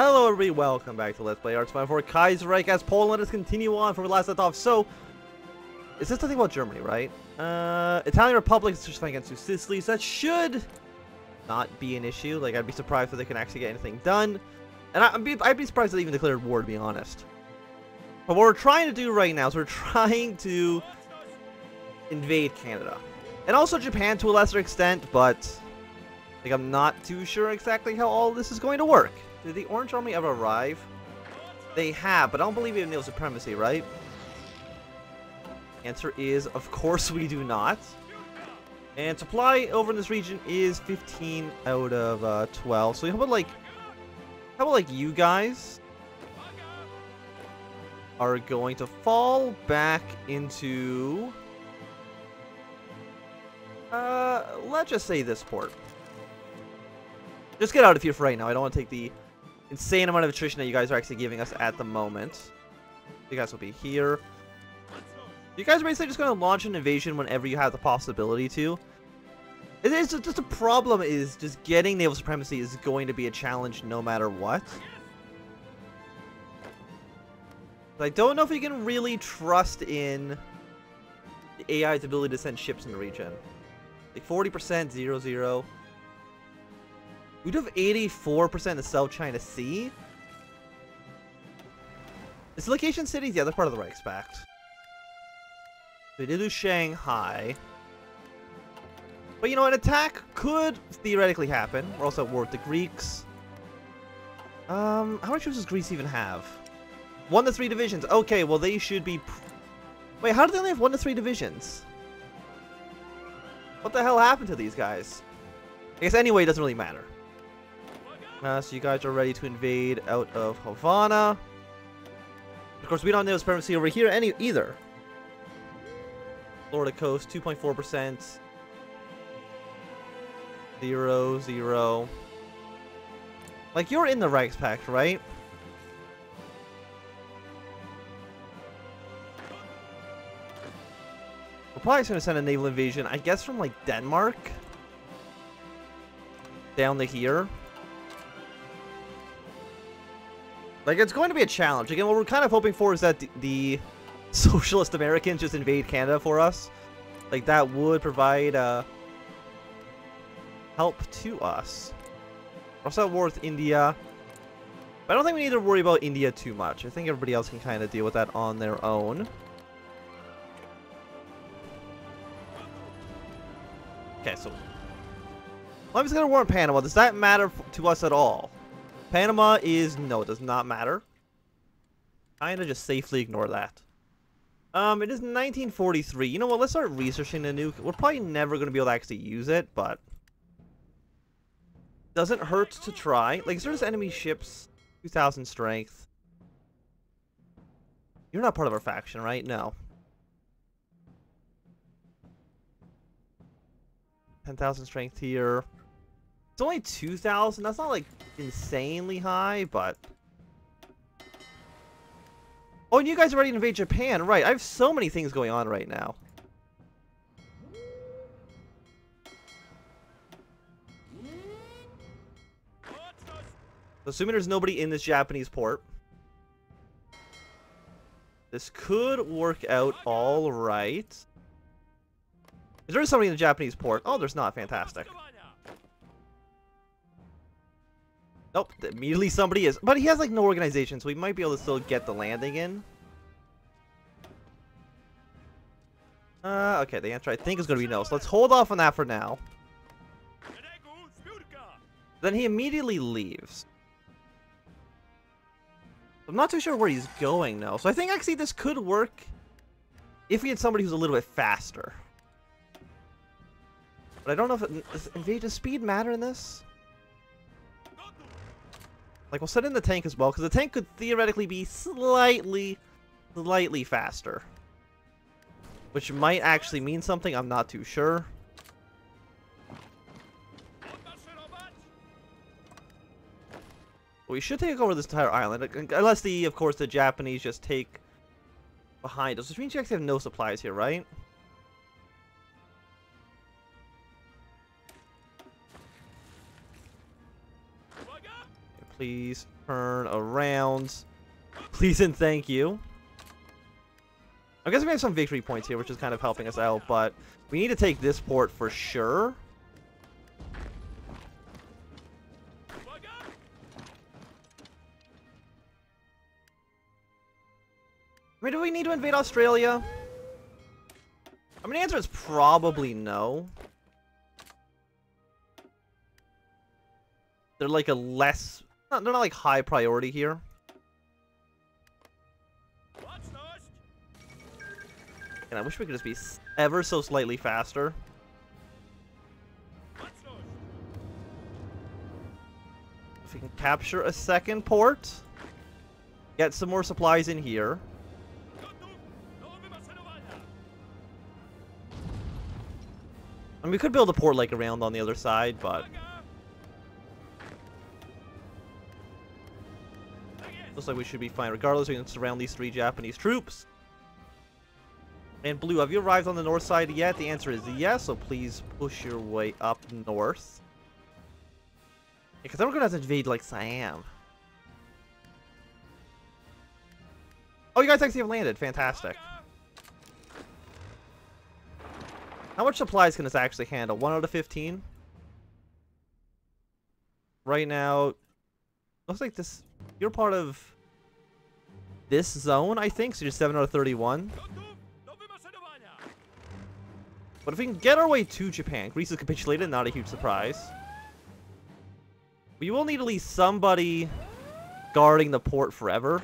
Hello everybody, welcome back to Let's Play RGFX Kaiserreich as Poland is continue on from where we last left off. So, is this the thing about Germany, right? Italian Republic is just fighting against Sicily, so that should not be an issue. Like, I'd be surprised if they can actually get anything done. And I'd be surprised if they even declared war, to be honest. But what we're trying to do right now is we're trying to invade Canada. And also Japan to a lesser extent, but like, I'm not too sure exactly how all this is going to work. Did the Orange Army ever arrive? They have, but I don't believe we have naval supremacy, right? Answer is, of course we do not. And supply over in this region is 15 out of 12. So how about like you guys are going to fall back into let's just say this port. Just get out of here for right now. I don't want to take the insane amount of attrition that you guys are actually giving us at the moment. You guys will be here. You guys are basically just going to launch an invasion whenever you have the possibility to. It's just a problem is just getting naval supremacy is going to be a challenge no matter what. But I don't know if you can really trust in the AI's ability to send ships in the region. Like 40%, 0-0. We do have 84% of South China Sea. Is Location City the other part of the Reichspakt? We did do Shanghai. But you know, an attack could theoretically happen. We're also at war with the Greeks. How many troops does Greece even have? 1 to 3 divisions. Okay, well they should be... Wait, how do they only have 1 to 3 divisions? What the hell happened to these guys? I guess anyway, it doesn't really matter. So you guys are ready to invade out of Havana. Of course, we don't know supremacy over here either. Florida coast, 2.4%. 0-0. Like, you're in the Reichspakt, right? We're probably going to send a naval invasion, I guess, from, like, Denmark. Down to here. Like, it's going to be a challenge. Again, what we're kind of hoping for is that the socialist Americans just invade Canada for us. Like, that would provide help to us. We're also at war with India. But I don't think we need to worry about India too much. I think everybody else can kind of deal with that on their own. Okay, so... I'm just going to war in Panama. Does that matter to us at all? Panama is... No, it does not matter. Kinda just safely ignore that. It is 1943. You know what? Let's start researching the nuke. We're probably never going to be able to actually use it, but... Doesn't hurt to try. Like, is there just enemy ships? 2,000 strength. You're not part of our faction, right? No. 10,000 strength here. It's only 2,000. That's not, like, insanely high, but... Oh, and you guys are ready to invade Japan. Right, I have so many things going on right now. Assuming there's nobody in this Japanese port. This could work out all right. Is there somebody in the Japanese port? Oh, there's not. Fantastic. Nope, immediately somebody is. But he has, like, no organization, so we might be able to still get the landing in. Okay, the answer I think is going to be no. So let's hold off on that for now. Then he immediately leaves. I'm not too sure where he's going, though. So I think, actually, this could work if we had somebody who's a little bit faster. But I don't know if does invasion speed matter in this? Like, we'll set in the tank as well, because the tank could theoretically be slightly faster. Which might actually mean something, I'm not too sure. We should take over this entire island, unless of course, the Japanese just take behind us, which means you actually have no supplies here, right? Please turn around. Please and thank you. I guess we have some victory points here, which is kind of helping us out, but we need to take this port for sure. I mean, do we need to invade Australia? I mean, the answer is probably no. They're like a less... they're not like high priority here. And I wish we could just be ever so slightly faster. If we can capture a second port, get some more supplies in here. And we could build a port like around on the other side, but looks like we should be fine. Regardless, we can surround these 3 Japanese troops. And Blue, have you arrived on the north side yet? The answer is yes, so please push your way up north. Because then we're going to have to invade, like, Siam. Oh, you guys actually have landed. Fantastic. How much supplies can this actually handle? 1 out of 15? Right now, looks like this... you're part of this zone, I think, so you're 7 out of 31. But if we can get our way to Japan, Greece has capitulated, not a huge surprise. We will need at least somebody guarding the port forever.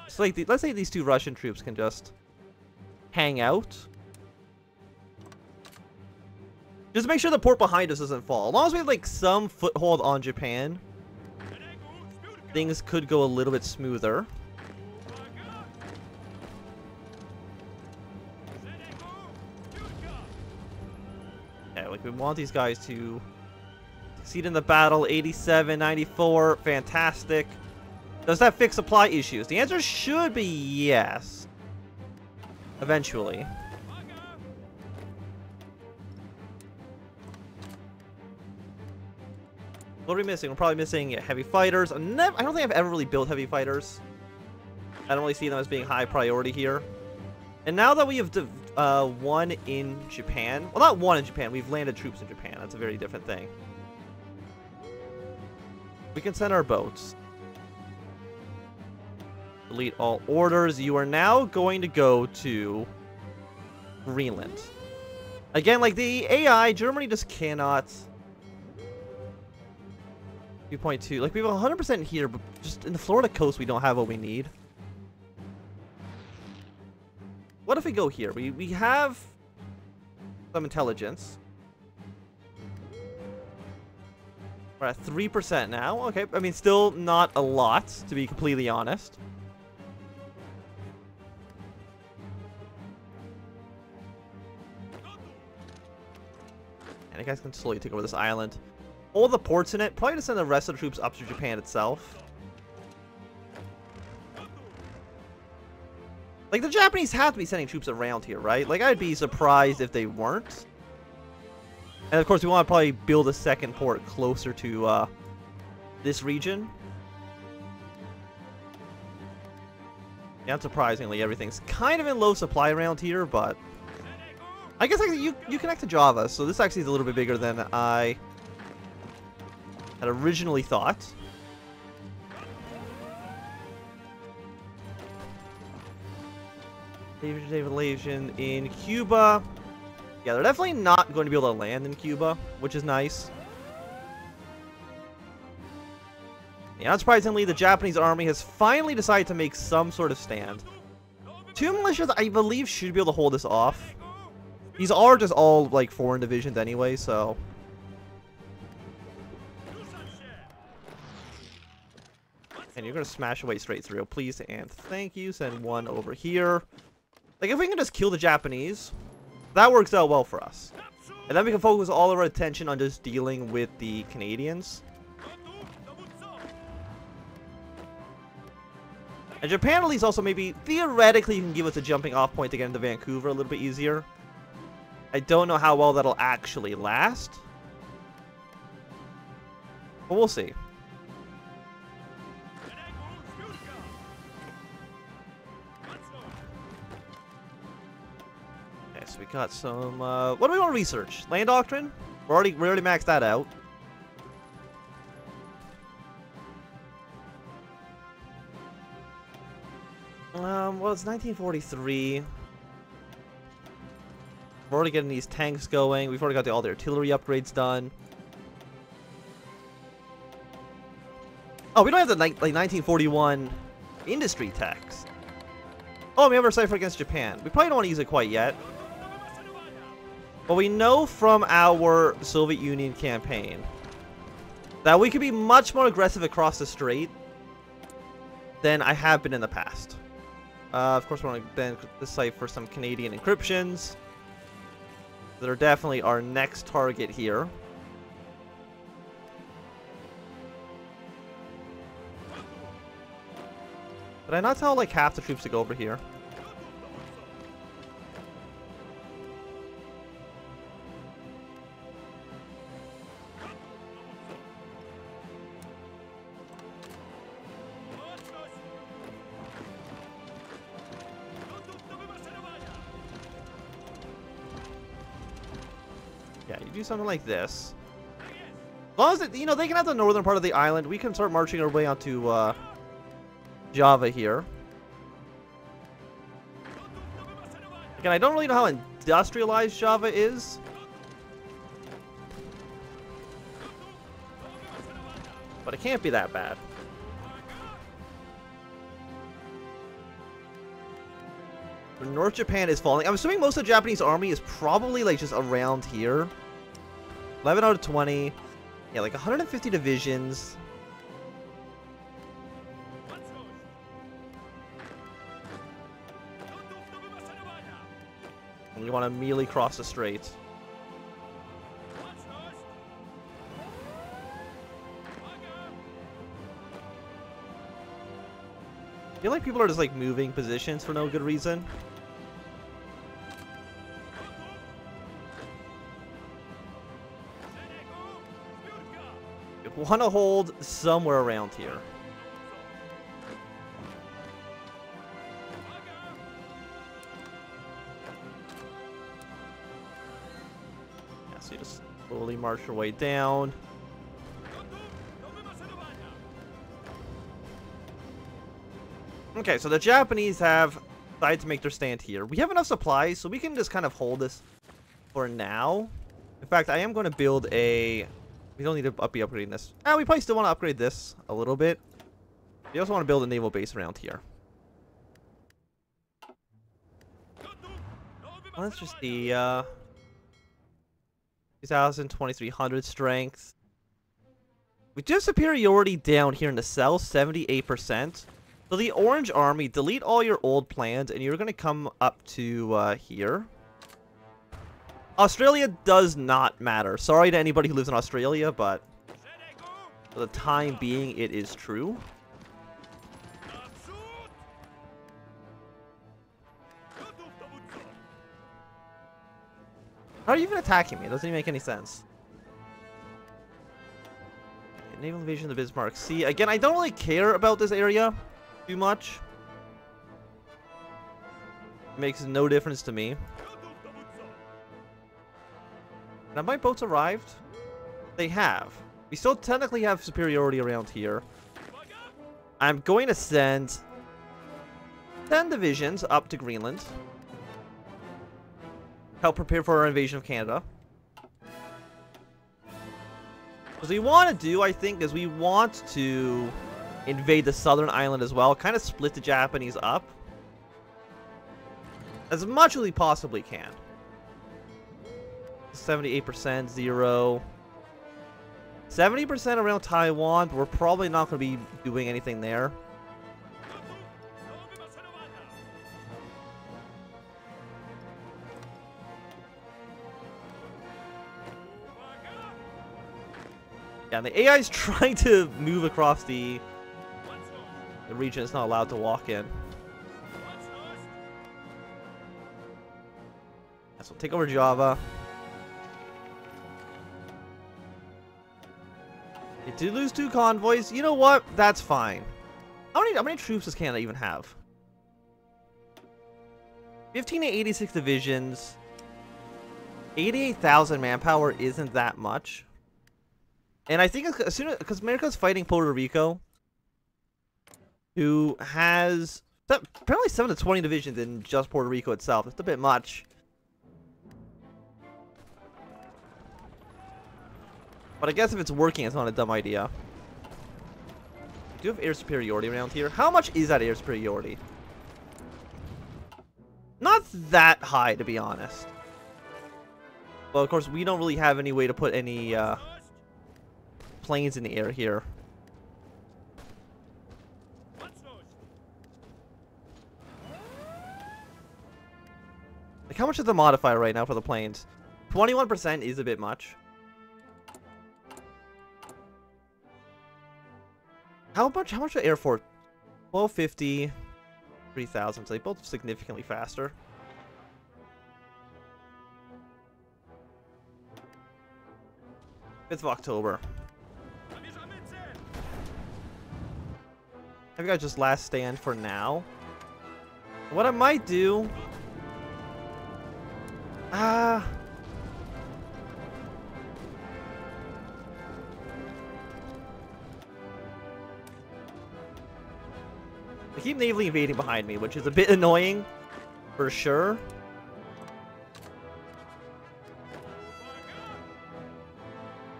So like, let's say these 2 Russian troops can just hang out. Just make sure the port behind us doesn't fall. As long as we have like some foothold on Japan, things could go a little bit smoother. Yeah, like we want these guys to succeed in the battle. 87, 94, fantastic. Does that fix supply issues? The answer should be yes. Eventually. What are we missing? We're probably missing heavy fighters. I don't think I've ever really built heavy fighters. I don't really see them as being high priority here. And now that we have one in Japan, well, not one in Japan, we've landed troops in Japan. That's a very different thing. We can send our boats. Delete all orders. You are now going to go to Greenland. Again, like the AI, Germany just cannot... 2.2. Like, we have 100% here, but just in the Florida coast, we don't have what we need. What if we go here? We have some intelligence. We're at 3% now. Okay, I mean, still not a lot, to be completely honest. And you guys can slowly take over this island. All the ports in it, probably to send the rest of the troops up to Japan itself. Like, the Japanese have to be sending troops around here, right? Like, I'd be surprised if they weren't. And of course, we want to probably build a second port closer to this region. Yeah, unsurprisingly, everything's kind of in low supply around here, but I guess you connect to Java, so this actually is a little bit bigger than I had originally thought. Invasion in Cuba. Yeah, they're definitely not going to be able to land in Cuba, which is nice. Yeah, unsurprisingly, the Japanese army has finally decided to make some sort of stand. 2 militias, I believe, should be able to hold this off. These are just all, like, foreign divisions anyway, so... And you're going to smash away straight through. Please and thank you. Send 1 over here. Like, if we can just kill the Japanese, that works out well for us. And then we can focus all of our attention on just dealing with the Canadians. And Japan at least also maybe, theoretically, can give us a jumping off point to get into Vancouver a little bit easier. I don't know how well that'll actually last. But we'll see. got some, what do we want to research? Land Doctrine? We already maxed that out. Well, it's 1943. We're already getting these tanks going. We've already got all the artillery upgrades done. Oh, we don't have the like 1941 industry tax. Oh, we have our cipher against Japan. We probably don't want to use it quite yet. But we know from our Soviet Union campaign that we could be much more aggressive across the strait than I have been in the past. Of course, we're going to then decipher some Canadian encryptions that are definitely our next target here. Did I not tell like half the troops to go over here? Yeah, you do something like this. As long as it, you know, they can have the northern part of the island, we can start marching our way onto Java here. Again, I don't really know how industrialized Java is. But it can't be that bad. North Japan is falling. I'm assuming most of the Japanese army is probably like just around here. 11 out of 20. Yeah, like 150 divisions. And you want to immediately cross the strait. I feel like people are just like moving positions for no good reason. You want to hold somewhere around here. Yeah, so you just slowly march your way down. Okay, so the Japanese have decided to make their stand here. We have enough supplies, so we can just kind of hold this for now. In fact, I am going to build a... We don't need to be upgrading this. We probably still want to upgrade this a little bit. We also want to build a naval base around here. Let's just see, 2,000, 2,300 strength. We do have superiority down here in the south, 78%. So the Orange Army, delete all your old plans, and you're going to come up to here. Australia does not matter. Sorry to anybody who lives in Australia, but for the time being, it is true. How are you even attacking me? It doesn't even make any sense. Naval invasion of the Bismarck Sea. Again, I don't really care about this area too much. It makes no difference to me. Have my boats arrived? They have. We still technically have superiority around here. I'm going to send 10 divisions up to Greenland. Help prepare for our invasion of Canada. What we want to do, I think, is we want to invade the southern island as well. Kind of split the Japanese up. As much as we possibly can. 78%, 0. 70% around Taiwan, but we're probably not going to be doing anything there. Yeah, and the AI is trying to move across the region it's not allowed to walk in. So take over Java. You did lose 2 convoys. You know what? That's fine. How many troops does Canada even have? 15 to 86 divisions. 88,000 manpower isn't that much. And I think as soon as, because America's fighting Puerto Rico, who has apparently 7 to 20 divisions in just Puerto Rico itself. It's a bit much. But I guess if it's working, it's not a dumb idea. We do have air superiority around here. How much is that air superiority? Not that high, to be honest. Well, of course, we don't really have any way to put any planes in the air here. Like, how much is the modifier right now for the planes? 21% is a bit much. How much are Air Force? 1250, 3000. So they both significantly faster. It's October. Have you guys just last stand for now? What I might do... I keep navally invading behind me, which is a bit annoying, for sure.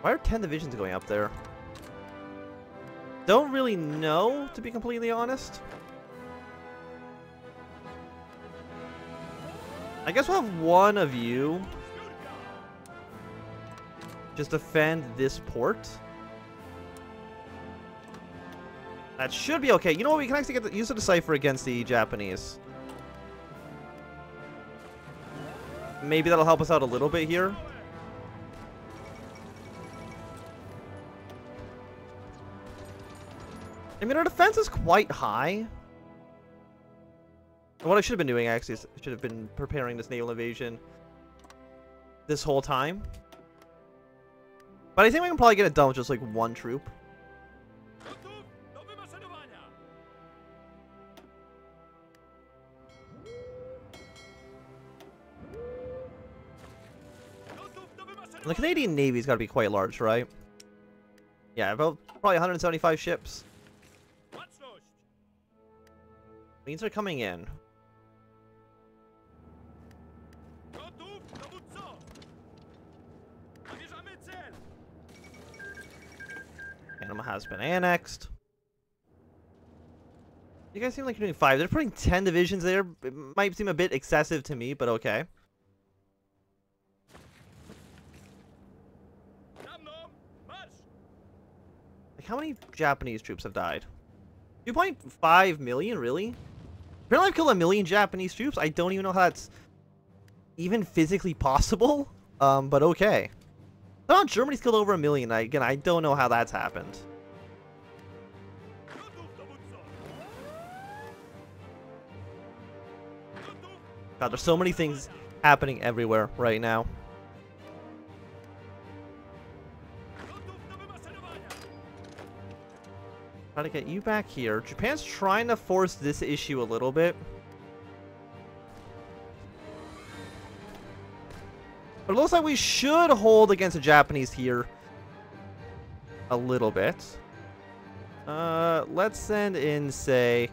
Why are 10 divisions going up there? Don't really know, to be completely honest. I guess we'll have one of you just defend this port. That should be okay. You know what? We can actually use the decipher against the Japanese. Maybe that'll help us out a little bit here. I mean, our defense is quite high. What I should have been doing, actually, is I should have been preparing this naval invasion this whole time. But I think we can probably get it done with just, like, one troop. The Canadian Navy's got to be quite large, right? Yeah, about probably 175 ships. Means they're coming in. Panama has been annexed. You guys seem like you're doing 5. They're putting 10 divisions there. It might seem a bit excessive to me, but okay. Like, how many Japanese troops have died? 2.5 million, really? Apparently I've killed 1 million Japanese troops. I don't even know how that's even physically possible. But okay. Oh, Germany's killed over 1 million. Again, I don't know how that's happened. God, there's so many things happening everywhere right now. Try to get you back here. Japan's trying to force this issue a little bit. But it looks like we should hold against the Japanese here a little bit. Let's send in, say,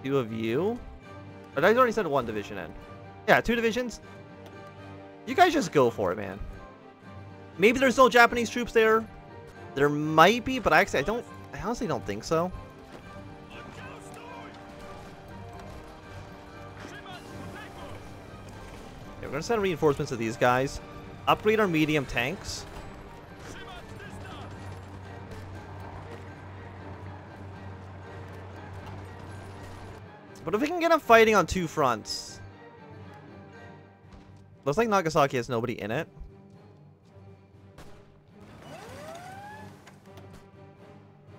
2 of you. But I already sent 1 division in. Yeah, 2 divisions. You guys just go for it, man. Maybe there's no Japanese troops there. There might be, but I honestly don't think so. Okay, we're gonna send reinforcements to these guys. Upgrade our medium tanks. But if we can get them fighting on 2 fronts. Looks like Nagasaki has nobody in it.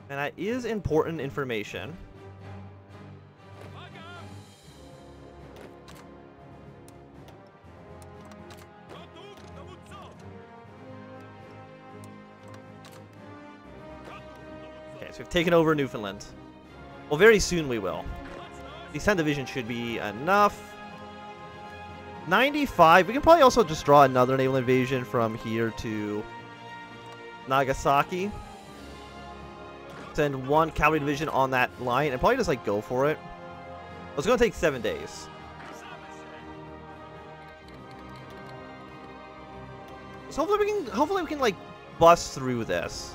And that is important information. Okay, so we've taken over Newfoundland. Well, very soon we will. These 10 divisions should be enough. 95. We can probably also just draw another naval invasion from here to Nagasaki. Send one cavalry division on that line and probably just like go for it. It's going to take 7 days. So hopefully we can like bust through this.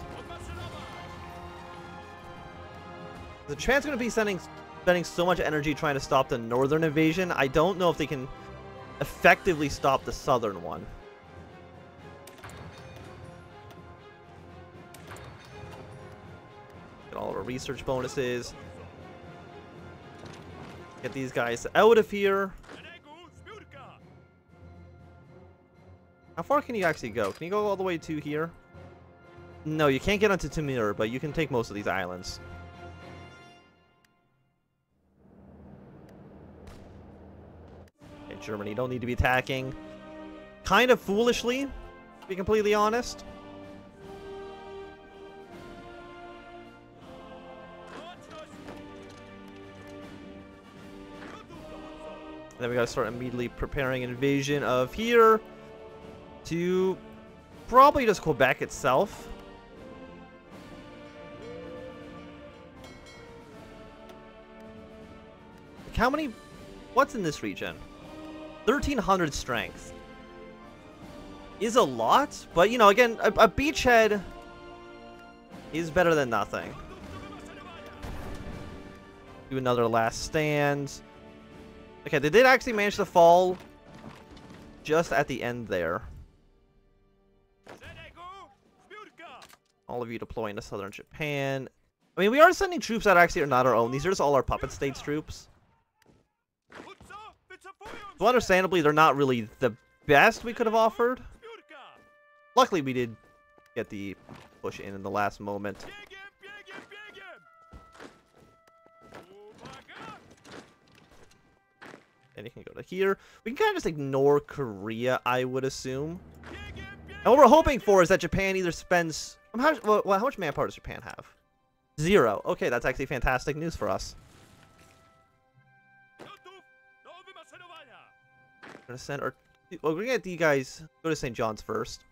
The Japan's going to be spending so much energy trying to stop the northern invasion. I don't know if they can effectively stop the southern one. Get all of our research bonuses. Get these guys out of here. How far can you actually go? Can you go all the way to here? No, you can't get onto Timur, but you can take most of these islands. Okay, Germany don't need to be attacking. Kind of foolishly, to be completely honest. And then we gotta start immediately preparing an invasion of here to probably just Quebec itself. Like how many? What's in this region? 1,300 strength is a lot, but you know, again, a beachhead is better than nothing. Do another last stand. Okay, they did actually manage to fall just at the end there. All of you deploying to southern Japan. I mean, we are sending troops that actually are not our own. These are just all our puppet states troops. So understandably, they're not really the best we could have offered. Luckily, we did get the push in the last moment. And you can go to here. We can kind of just ignore Korea, I would assume. And what we're hoping for is that Japan either spends... how much manpower does Japan have? 0. Okay, that's actually fantastic news for us. We're gonna send our... Well, we're gonna get you guys... Go to St. John's first.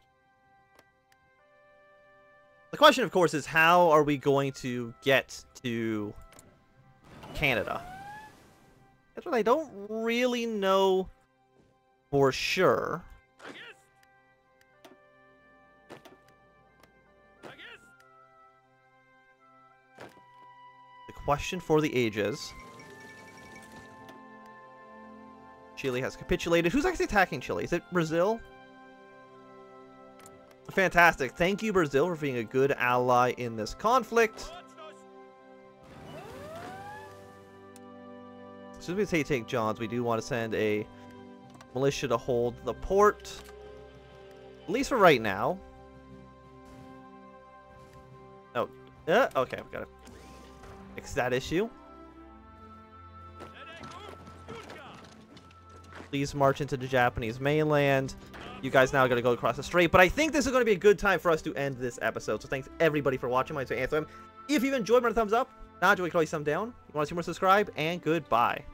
The question, of course, is how are we going to get to Canada? That's what I don't really know for sure. The question for the ages. Chile has capitulated. Who's actually attacking Chile? Is it Brazil? Fantastic. Thank you, Brazil, for being a good ally in this conflict. As soon as we take John's, we do want to send a militia to hold the port. At least for right now. Oh, okay, we gotta fix that issue. Please march into the Japanese mainland. You guys now gotta go across the strait. But I think this is gonna be a good time for us to end this episode. So thanks everybody for watching. My name is Anthem. If you've enjoyed, give me a thumbs up. Not enjoyed, you can always thumb down. If you want to see more, subscribe, and goodbye.